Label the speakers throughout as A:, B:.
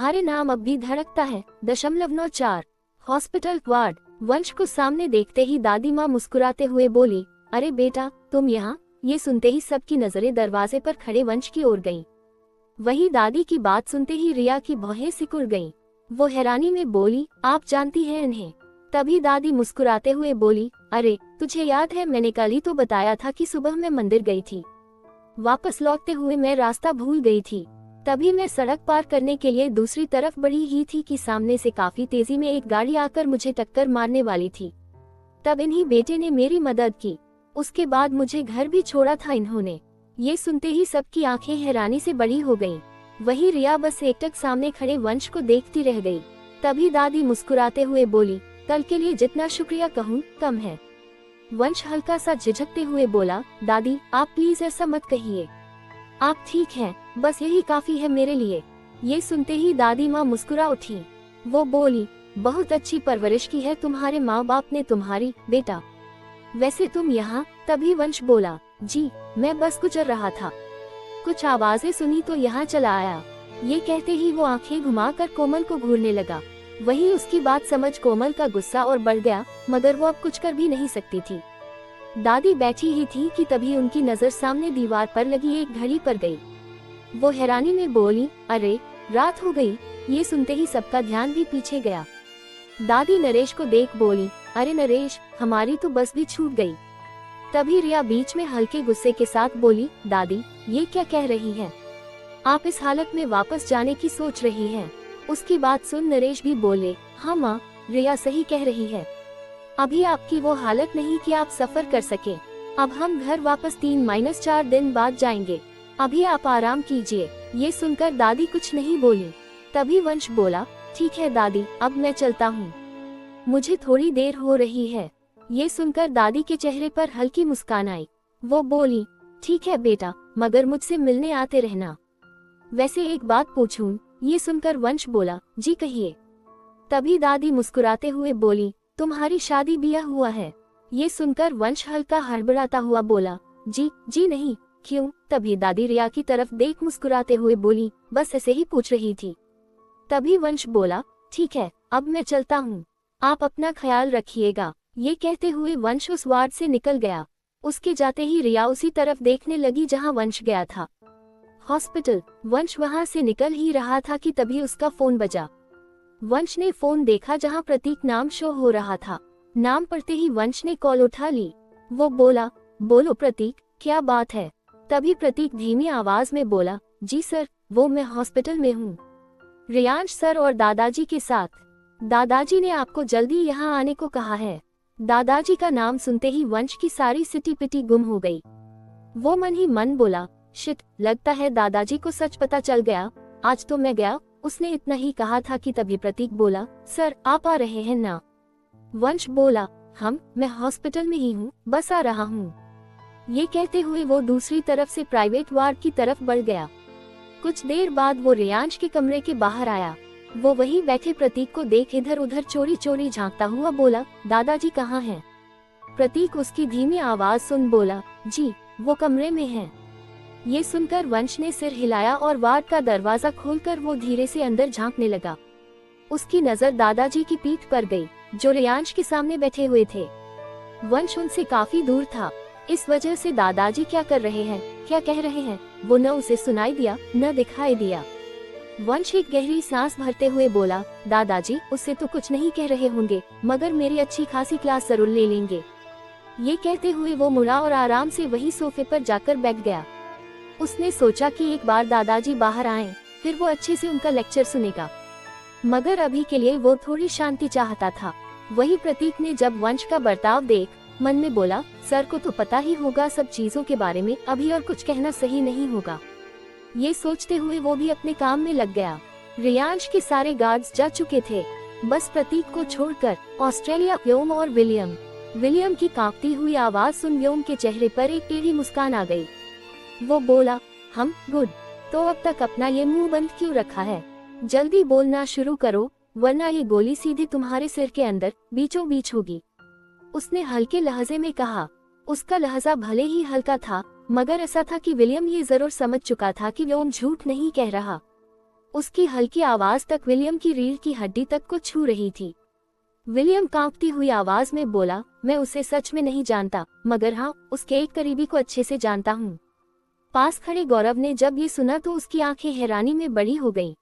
A: तुम्हारे नाम अब भी धड़कता है। 0.4 हॉस्पिटल वार्ड। वंश को सामने देखते ही दादी माँ मुस्कुराते हुए बोली, अरे बेटा तुम यहाँ। ये सुनते ही सबकी नजरें दरवाजे पर खड़े वंश की ओर गईं। वही दादी की बात सुनते ही रिया की भौहें सिकुड़ गईं। वो हैरानी में बोली, आप जानती हैं इन्हें? तभी दादी मुस्कुराते हुए बोली, अरे तुझे याद है, मैंने कल ही तो बताया था कि सुबह मैं मंदिर गई थी। वापस लौटते हुए मैं रास्ता भूल गई थी। तभी मैं सड़क पार करने के लिए दूसरी तरफ बढ़ी ही थी कि सामने से काफी तेजी में एक गाड़ी आकर मुझे टक्कर मारने वाली थी। तब इन्हीं बेटे ने मेरी मदद की। उसके बाद मुझे घर भी छोड़ा था इन्होंने। ये सुनते ही सबकी आंखें हैरानी से बड़ी हो गईं। वही रिया बस एकटक सामने खड़े वंश को देखती रह गई। तभी दादी मुस्कुराते हुए बोली, कल के लिए जितना शुक्रिया कहूँ कम है। वंश हल्का सा झिझकते हुए बोला, दादी आप प्लीज ऐसा मत कहिए। आप ठीक हैं, बस यही काफी है मेरे लिए। ये सुनते ही दादी माँ मुस्कुरा उठी। वो बोली, बहुत अच्छी परवरिश की है तुम्हारे माँ बाप ने तुम्हारी, बेटा। वैसे तुम यहाँ? तभी वंश बोला, जी मैं बस गुजर रहा था, कुछ आवाजें सुनी तो यहाँ चला आया। ये कहते ही वो आंखें घुमाकर कोमल को घूरने लगा। वही उसकी बात समझ कोमल का गुस्सा और बढ़ गया, मगर वो अब कुछ कर भी नहीं सकती थी। दादी बैठी ही थी कि तभी उनकी नजर सामने दीवार पर लगी एक घड़ी पर गई। वो हैरानी में बोली, अरे रात हो गई। ये सुनते ही सबका ध्यान भी पीछे गया। दादी नरेश को देख बोली, अरे नरेश हमारी तो बस भी छूट गई। तभी रिया बीच में हल्के गुस्से के साथ बोली, दादी ये क्या कह रही हैं? आप इस हालत में वापस जाने की सोच रही हैं? उसकी बात सुन नरेश भी बोले, हाँ माँ रिया सही कह रही है। अभी आपकी वो हालत नहीं कि आप सफर कर सके। अब हम घर वापस 3-4 दिन बाद जाएंगे। अभी आप आराम कीजिए। ये सुनकर दादी कुछ नहीं बोली। तभी वंश बोला, ठीक है दादी अब मैं चलता हूँ, मुझे थोड़ी देर हो रही है। ये सुनकर दादी के चेहरे पर हल्की मुस्कान आई। वो बोली, ठीक है बेटा, मगर मुझसे मिलने आते रहना। वैसे एक बात पूछूं? ये सुनकर वंश बोला, जी कहिए। तभी दादी मुस्कुराते हुए बोली, तुम्हारी शादी ब्याह हुआ है? ये सुनकर वंश हल्का हड़बड़ाता हुआ बोला, जी नहीं। क्यों? तभी दादी रिया की तरफ देख मुस्कुराते हुए बोली, बस ऐसे ही पूछ रही थी। तभी वंश बोला, ठीक है अब मैं चलता हूँ, आप अपना ख्याल रखिएगा। ये कहते हुए वंश उस वार्ड से निकल गया। उसके जाते ही रिया उसी तरफ देखने लगी जहाँ वंश गया था, हॉस्पिटल। वंश वहाँ से निकल ही रहा था कि तभी उसका फोन बजा। वंश ने फोन देखा जहाँ प्रतीक नाम शो हो रहा था। नाम पढ़ते ही वंश ने कॉल उठा ली। वो बोला, बोलो प्रतीक क्या बात है? तभी प्रतीक धीमी आवाज में बोला, जी सर वो मैं हॉस्पिटल में हूँ, रियांश सर और दादाजी के साथ। दादाजी ने आपको जल्दी यहाँ आने को कहा है। दादाजी का नाम सुनते ही वंश की सारी सिटी पिटी गुम हो गई। वो मन ही मन बोला, शिट, लगता है दादाजी को सच पता चल गया। आज तो मैं गया। उसने इतना ही कहा था कि तभी प्रतीक बोला, सर आप आ रहे हैं ना? वंश बोला, मैं हॉस्पिटल में ही हूँ, बस आ रहा हूँ। ये कहते हुए वो दूसरी तरफ से प्राइवेट वार्ड की तरफ बढ़ गया। कुछ देर बाद वो रियांश के कमरे के बाहर आया। वो वहीं बैठे प्रतीक को देख इधर उधर चोरी चोरी झांकता हुआ बोला, दादाजी कहाँ हैं? प्रतीक उसकी धीमी आवाज सुन बोला, जी वो कमरे में हैं। ये सुनकर वंश ने सिर हिलाया और वार्ड का दरवाजा खोलकर वो धीरे से अंदर झांकने लगा। उसकी नजर दादाजी की पीठ पर गई, जो रियांश के सामने बैठे हुए थे। वंश उनसे काफी दूर था, इस वजह से दादाजी क्या कर रहे हैं, क्या कह रहे हैं, वो न उसे सुनाई दिया न दिखाई दिया। वंश एक गहरी सांस भरते हुए बोला, दादाजी उससे तो कुछ नहीं कह रहे होंगे, मगर मेरी अच्छी खासी क्लास जरूर ले लेंगे। ये कहते हुए वो मुड़ा और आराम से वही सोफे पर जाकर बैठ गया। उसने सोचा कि एक बार दादाजी बाहर आएं, फिर वो अच्छे से उनका लेक्चर सुनेगा, मगर अभी के लिए वो थोड़ी शांति चाहता था। वही प्रतीक ने जब वंश का बर्ताव देख मन में बोला, सर को तो पता ही होगा सब चीजों के बारे में, अभी और कुछ कहना सही नहीं होगा। ये सोचते हुए वो भी अपने काम में लग गया। रियांश के सारे गार्ड्स जा चुके थे, बस प्रतीक को छोड़कर। ऑस्ट्रेलिया व्योम और विलियम की कांपती हुई आवाज सुन व्योम के चेहरे पर एक टेढ़ी मुस्कान आ गई। वो बोला, गुड, तो अब तक अपना ये मुंह बंद क्यों रखा है? जल्दी बोलना शुरू करो, वरना ये गोली सीधे तुम्हारे सिर के अंदर बीचों बीच होगी। उसने हल्के लहजे में कहा। उसका लहजा भले ही हल्का था, मगर ऐसा था कि विलियम ये जरूर समझ चुका था कि व्योम झूठ नहीं कह रहा। उसकी हल्की आवाज तक विलियम की रीढ़ की हड्डी तक को छू रही थी। विलियम कांपती हुई आवाज में बोला, मैं उसे सच में नहीं जानता, मगर हाँ, उसके एक करीबी को अच्छे से जानता हूँ। पास खड़े गौरव ने जब ये सुना तो उसकी आंखें हैरानी में बड़ी हो गईं।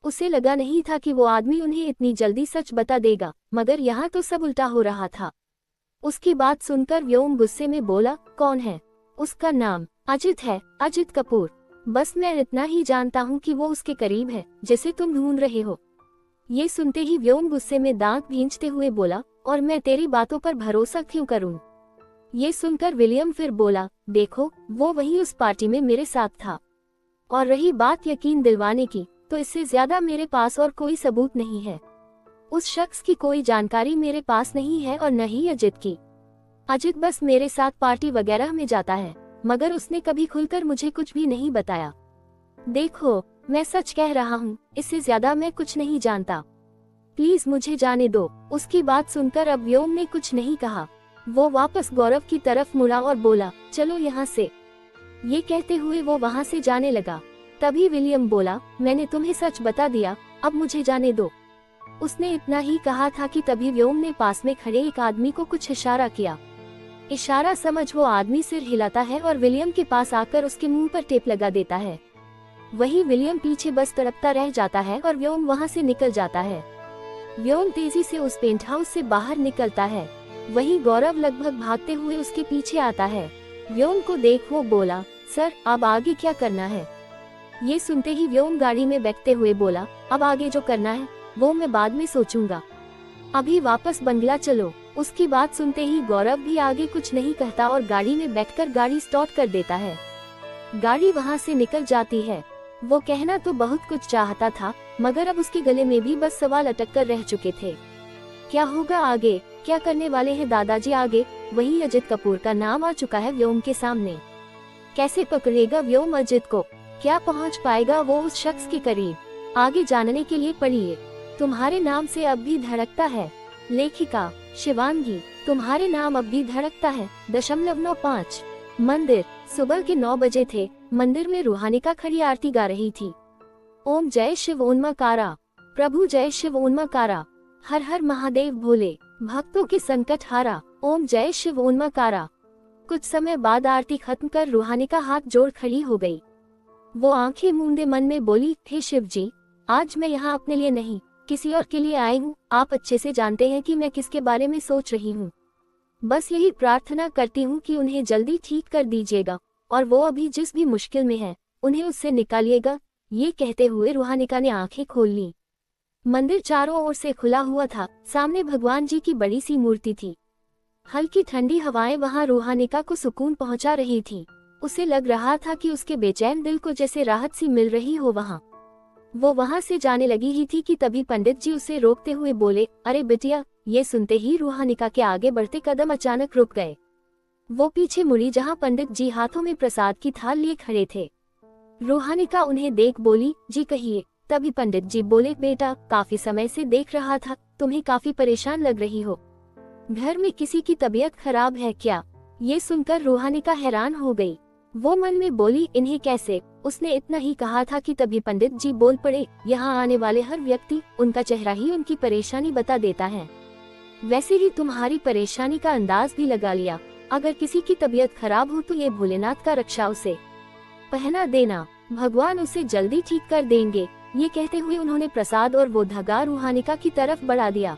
A: उसे लगा नहीं था कि वो आदमी उन्हें इतनी जल्दी सच बता देगा, मगर यहाँ तो सब उल्टा हो रहा था। उसकी बात सुनकर व्योम गुस्से में बोला, कौन है? उसका नाम अजित है, अजित कपूर। बस मैं इतना ही जानता हूँ कि वो उसके करीब है, जिसे तुम ढूंढ रहे हो। ये सुनते ही व्योम गुस्से में दांत भींचते हुए बोला, और मैं तेरी बातों पर भरोसा क्यों करूं? ये सुनकर विलियम फिर बोला, देखो, वो वही उस पार्टी में मेरे साथ था। और रही बात यकीन दिलवाने की, तो इससे ज्यादा मेरे पास और कोई सबूत नहीं है। उस शख्स की कोई जानकारी मेरे पास नहीं है और न ही अजित की। अजित बस मेरे साथ पार्टी वगैरह में जाता है, मगर उसने कभी खुलकर मुझे कुछ भी नहीं बताया। देखो, मैं सच कह रहा हूँ, इससे ज्यादा मैं कुछ नहीं जानता। प्लीज मुझे जाने दो। उसकी बात सुनकर अब व्योम ने कुछ नहीं कहा। वो वापस गौरव की तरफ मुड़ा और बोला, चलो यहाँ से। ये कहते हुए वो वहाँ से जाने लगा। तभी विलियम बोला, मैंने तुम्हें सच बता दिया, अब मुझे जाने दो। उसने इतना ही कहा था कि तभी व्योम ने पास में खड़े एक आदमी को कुछ इशारा किया। इशारा समझ वो आदमी सिर हिलाता है और विलियम के पास आकर उसके मुंह पर टेप लगा देता है। वही विलियम पीछे बस तड़पता रह जाता है और व्योम वहाँ से निकल जाता है। व्योम तेजी से उस पेंट हाउस से बाहर निकलता है। वही गौरव लगभग भागते हुए उसके पीछे आता है। व्योम को देख वो बोला, सर, अब आगे क्या करना है? ये सुनते ही व्योम गाड़ी में बैठते हुए बोला, अब आगे जो करना है वो मैं बाद में सोचूंगा, अभी वापस बंगला चलो। उसकी बात सुनते ही गौरव भी आगे कुछ नहीं कहता और गाड़ी में बैठकर गाड़ी स्टार्ट कर देता है। गाड़ी वहाँ से निकल जाती है। वो कहना तो बहुत कुछ चाहता था, मगर अब उसके गले में भी बस सवाल अटक कर रह चुके थे। क्या होगा आगे? क्या करने वाले हैं दादाजी आगे? वही अजित कपूर का नाम आ चुका है व्योम के सामने। कैसे पकड़ेगा व्योम अजित को? क्या पहुंच पाएगा वो उस शख्स के करीब? आगे जानने के लिए पढ़िए तुम्हारे नाम से अब भी धड़कता है, लेखिका शिवांगी। तुम्हारे नाम अब भी धड़कता है 9.5। मंदिर सुबह के 9 बजे थे। मंदिर में रूहानिका खड़ी आरती गा रही थी। ओम जय शिव ओन्मकारा, प्रभु जय शिव ओन्मकारा, हर हर महादेव भोले, भक्तों के संकट हारा, ओम जय शिव ओन्मकारा। कुछ समय बाद आरती खत्म कर रूहानिका हाथ जोड़ खड़ी हो गई। वो आंखें मूंदे मन में बोली, हे शिव जी, आज मैं यहाँ अपने लिए नहीं, किसी और के लिए आई हूँ। आप अच्छे से जानते हैं कि मैं किसके बारे में सोच रही हूँ। बस यही प्रार्थना करती हूँ कि उन्हें जल्दी ठीक कर दीजिएगा, और वो अभी जिस भी मुश्किल में है उन्हें उससे निकालिएगा। ये कहते हुए रूहानिका ने आंखें खोल ली। मंदिर चारों ओर से खुला हुआ था। सामने भगवान जी की बड़ी सी मूर्ति थी। हल्की ठंडी हवाएं वहां रूहानिका को सुकून पहुंचा रही थी। उसे लग रहा था कि उसके बेचैन दिल को जैसे राहत सी मिल रही हो। वो वहां से जाने लगी ही थी कि तभी पंडित जी उसे रोकते हुए बोले, अरे बिटिया। ये सुनते ही रूहानिका के आगे बढ़ते कदम अचानक रुक गए। वो पीछे मुड़ी जहां पंडित जी हाथों में प्रसाद की थाल लिए खड़े थे। रूहानिका उन्हें देख बोली, जी कहिए। तभी पंडित जी बोले, बेटा, काफी समय से देख रहा था, तुम्हें काफी परेशान लग रही हो। घर में किसी की तबीयत खराब है क्या? ये सुनकर रूहानिका हैरान हो गई। वो मन में बोली, इन्हें कैसे? उसने इतना ही कहा था कि तभी पंडित जी बोल पड़े, यहाँ आने वाले हर व्यक्ति, उनका चेहरा ही उनकी परेशानी बता देता है। वैसे ही तुम्हारी परेशानी का अंदाज भी लगा लिया। अगर किसी की तबीयत खराब हो तो ये भोलेनाथ का रक्षा उसे पहना देना, भगवान उसे जल्दी ठीक कर देंगे। ये कहते हुए उन्होंने प्रसाद और वो धागा रूहानिका की तरफ बढ़ा दिया।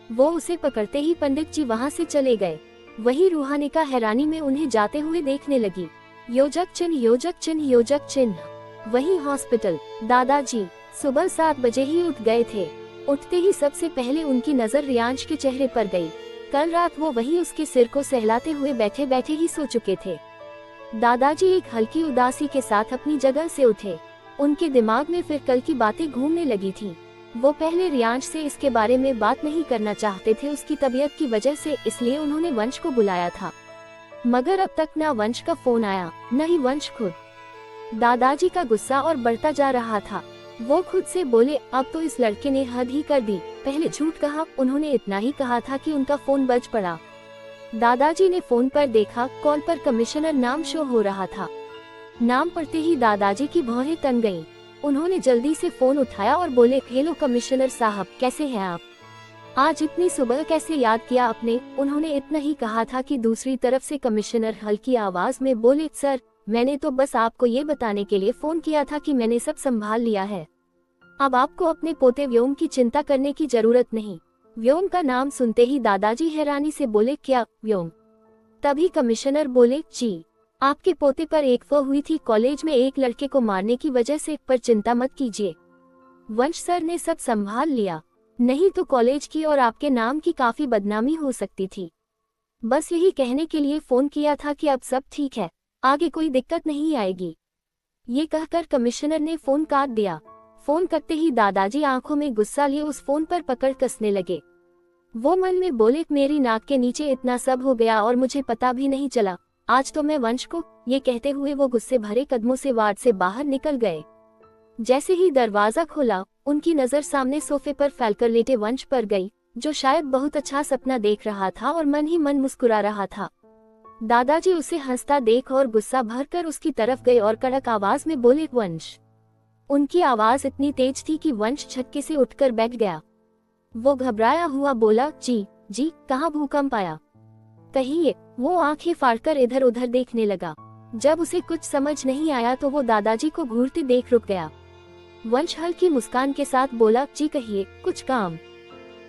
A: वो उसे पकड़ते ही पंडित जी वहाँ से चले गए। वही रूहानिका हैरानी में उन्हें जाते हुए देखने लगी। योजक चिन्ह, योजक चिन्ह, योजक चिन्ह। वही हॉस्पिटल। दादाजी सुबह 7 बजे ही उठ गए थे। उठते ही सबसे पहले उनकी नजर रियांश के चेहरे पर गई। कल रात वो वही उसके सिर को सहलाते हुए बैठे बैठे ही सो चुके थे। दादाजी एक हल्की उदासी के साथ अपनी जगह से उठे। उनके दिमाग में फिर कल की बातें घूमने लगी थी। वो पहले रियांश से इसके बारे में बात नहीं करना चाहते थे उसकी तबीयत की वजह से, इसलिए उन्होंने वंश को बुलाया था। मगर अब तक न वंश का फोन आया, न ही वंश खुद। दादाजी का गुस्सा और बढ़ता जा रहा था। वो खुद से बोले, अब तो इस लड़के ने हद ही कर दी। पहले झूठ कहा, उन्होंने इतना ही कहा था कि उनका फोन बज पड़ा। दादाजी ने फोन पर देखा, कॉल पर कमिश्नर नाम शो हो रहा था। नाम पढ़ते ही दादाजी की भौहें तन गईं। उन्होंने जल्दी से फोन उठाया और बोले, हेलो कमिश्नर साहब, कैसे हैं आप? आज इतनी सुबह कैसे याद किया आपने? उन्होंने इतना ही कहा था कि दूसरी तरफ से कमिश्नर हल्की आवाज में बोले, सर मैंने तो बस आपको ये बताने के लिए फोन किया था कि मैंने सब संभाल लिया है। अब आपको अपने पोते व्योम की चिंता करने की जरूरत नहीं। व्योम का नाम सुनते ही दादाजी हैरानी से बोले, क्या व्योम? तभी कमिश्नर बोले, जी आपके पोते पर एक वो हुई थी कॉलेज में एक लड़के को मारने की वजह से, पर चिंता मत कीजिए, वंश सर ने सब संभाल लिया, नहीं तो कॉलेज की और आपके नाम की काफी बदनामी हो सकती थी। बस यही कहने के लिए फोन किया था कि अब सब ठीक है, आगे कोई दिक्कत नहीं आएगी। ये कहकर कमिश्नर ने फोन काट दिया। फोन कटते ही दादाजी आंखों में गुस्सा लिए उस फोन पर पकड़ कसने लगे। वो मन में बोले, मेरी नाक के नीचे इतना सब हो गया और मुझे पता भी नहीं चला, आज तो मैं वंश को। ये कहते हुए वो गुस्से भरे कदमों से वार्ड से बाहर निकल गए। जैसे ही दरवाजा खोला, उनकी नजर सामने सोफे पर फैलकर लेटे वंश पर गई, जो शायद बहुत अच्छा सपना देख रहा था और मन ही मन मुस्कुरा रहा था। दादाजी उसे हंसता देख और गुस्सा भरकर उसकी तरफ गए और कड़क आवाज में बोले, वंश। उनकी आवाज इतनी तेज थी कि वंश छक्के से उठकर बैठ गया। वो घबराया हुआ बोला, जी कहाँ भूकंप आया? कहिए। वो आंखें फाड़कर इधर उधर देखने लगा। जब उसे कुछ समझ नहीं आया तो वो दादाजी को घूरते देख रुक गया। वंश हल्की मुस्कान के साथ बोला, जी कहिए, कुछ काम?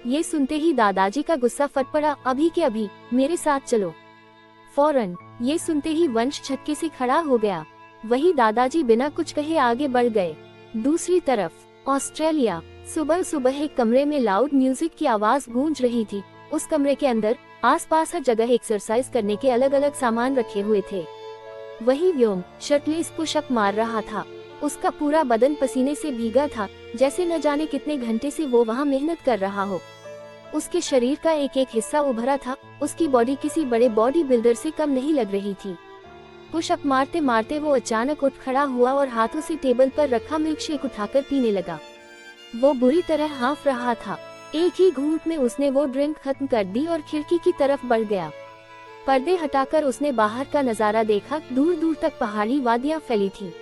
A: ये सुनते ही दादाजी का गुस्सा फट पड़ा, अभी के अभी मेरे साथ चलो फौरन। ये सुनते ही वंश छक्के से खड़ा हो गया। वही दादाजी बिना कुछ कहे आगे बढ़ गए। दूसरी तरफ ऑस्ट्रेलिया। सुबह सुबह एक कमरे में लाउड म्यूजिक की आवाज गूंज रही थी। उस कमरे के अंदर आसपास हर जगह एक्सरसाइज करने के अलग अलग सामान रखे हुए थे। वही व्योम शर्टलेस पुशअप मार रहा था। उसका पूरा बदन पसीने से भीगा था, जैसे न जाने कितने घंटे से वो वहाँ मेहनत कर रहा हो। उसके शरीर का एक एक हिस्सा उभरा था। उसकी बॉडी किसी बड़े बॉडी बिल्डर से कम नहीं लग रही थी। पुशअप मारते मारते वो अचानक उठ खड़ा हुआ और हाथों से टेबल पर रखा मिल्कशेक उठाकर पीने लगा। वो बुरी तरह हाँफ रहा था। एक ही घूंट में उसने वो ड्रिंक खत्म कर दी और खिड़की की तरफ बढ़ गया। पर्दे हटाकर उसने बाहर का नजारा देखा। दूर दूर तक पहाड़ी वादियां फैली थी।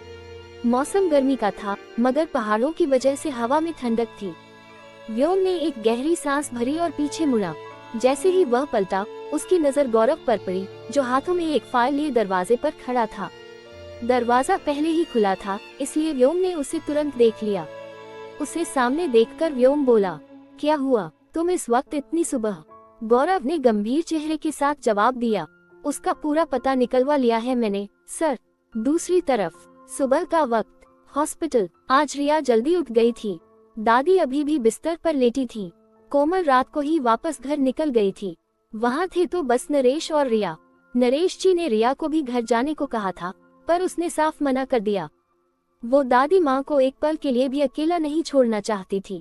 A: मौसम गर्मी का था, मगर पहाड़ों की वजह से हवा में ठंडक थी। व्योम ने एक गहरी सांस भरी और पीछे मुड़ा। जैसे ही वह पलटा, उसकी नजर गौरव पर पड़ी, जो हाथों में एक फाइल लिए दरवाजे पर खड़ा था। दरवाजा पहले ही खुला था, इसलिए व्योम ने उसे तुरंत देख लिया। उसे सामने देखकर व्योम बोला, क्या हुआ तुम इस वक्त इतनी सुबह? गौरव ने गंभीर चेहरे के साथ जवाब दिया, उसका पूरा पता निकलवा लिया है मैंने, सर। दूसरी तरफ सुबह का वक्त, हॉस्पिटल। आज रिया जल्दी उठ गई थी। दादी अभी भी बिस्तर पर लेटी थी। कोमल रात को ही वापस घर निकल गई थी। वहाँ थे तो बस नरेश और रिया। नरेश जी ने रिया को भी घर जाने को कहा था, पर उसने साफ मना कर दिया। वो दादी माँ को एक पल के लिए भी अकेला नहीं छोड़ना चाहती थी।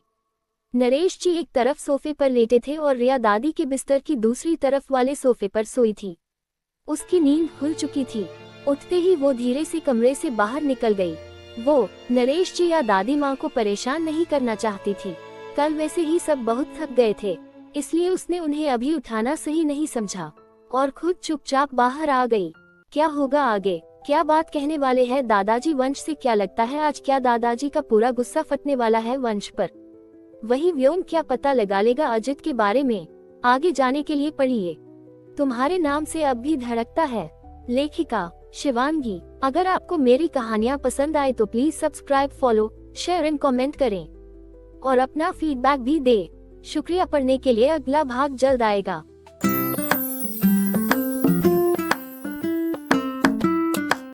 A: नरेश जी एक तरफ सोफे पर लेटे थे और रिया दादी के बिस्तर की दूसरी तरफ वाले सोफे पर सोई थी। उसकी नींद खुल चुकी थी। उठते ही वो धीरे से कमरे से बाहर निकल गई। वो नरेश जी या दादी माँ को परेशान नहीं करना चाहती थी। कल वैसे ही सब बहुत थक गए थे, इसलिए उसने उन्हें अभी उठाना सही नहीं समझा और खुद चुपचाप बाहर आ गई। क्या होगा आगे, क्या बात कहने वाले हैं दादाजी वंश से? क्या लगता है आज क्या दादाजी का पूरा गुस्सा फटने वाला है वंश पर? वही व्योम क्या पता लगा लेगा अजित के बारे में? आगे जाने के लिए पढ़िए तुम्हारे नाम से अब भी धड़कता है, लेखिका शिवांगी। अगर आपको मेरी कहानियाँ पसंद आए तो please subscribe, follow, share and comment करें और अपना फीडबैक भी दे। शुक्रिया। पढ़ने के लिए अगला भाग जल्द आएगा।